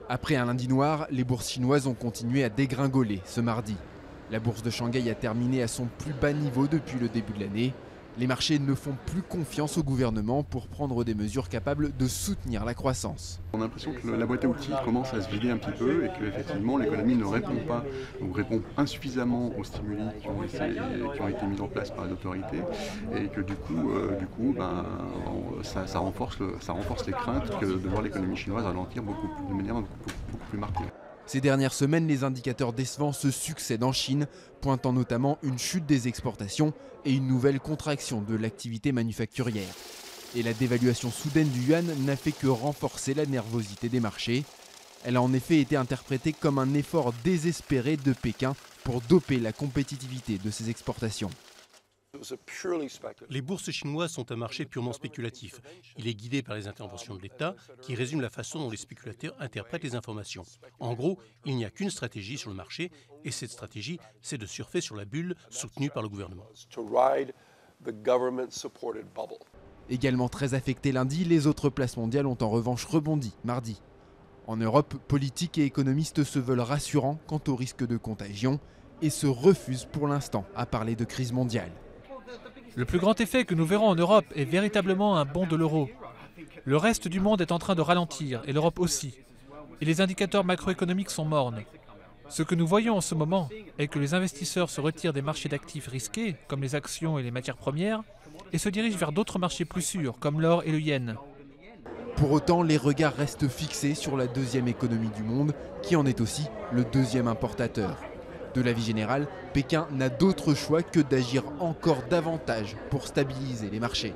Après un lundi noir, les bourses chinoises ont continué à dégringoler ce mardi. La bourse de Shanghai a terminé à son plus bas niveau depuis le début de l'année. Les marchés ne font plus confiance au gouvernement pour prendre des mesures capables de soutenir la croissance. On a l'impression que la boîte à outils commence à se vider un petit peu et qu'effectivement l'économie ne répond pas ou répond insuffisamment aux stimuli qui ont été mis en place par les autorités et que du coup ça renforce les craintes de voir l'économie chinoise ralentir de manière beaucoup plus marquée. Ces dernières semaines, les indicateurs décevants se succèdent en Chine, pointant notamment une chute des exportations et une nouvelle contraction de l'activité manufacturière. Et la dévaluation soudaine du yuan n'a fait que renforcer la nervosité des marchés. Elle a en effet été interprétée comme un effort désespéré de Pékin pour doper la compétitivité de ses exportations. Les bourses chinoises sont un marché purement spéculatif. Il est guidé par les interventions de l'État qui résument la façon dont les spéculateurs interprètent les informations. En gros, il n'y a qu'une stratégie sur le marché et cette stratégie, c'est de surfer sur la bulle soutenue par le gouvernement. Également très affectées lundi, les autres places mondiales ont en revanche rebondi mardi. En Europe, politiques et économistes se veulent rassurants quant au risque de contagion et se refusent pour l'instant à parler de crise mondiale. Le plus grand effet que nous verrons en Europe est véritablement un bond de l'euro. Le reste du monde est en train de ralentir, et l'Europe aussi. Et les indicateurs macroéconomiques sont mornes. Ce que nous voyons en ce moment est que les investisseurs se retirent des marchés d'actifs risqués, comme les actions et les matières premières, et se dirigent vers d'autres marchés plus sûrs, comme l'or et le yen. Pour autant, les regards restent fixés sur la deuxième économie du monde, qui en est aussi le deuxième importateur. De l'avis général, Pékin n'a d'autre choix que d'agir encore davantage pour stabiliser les marchés.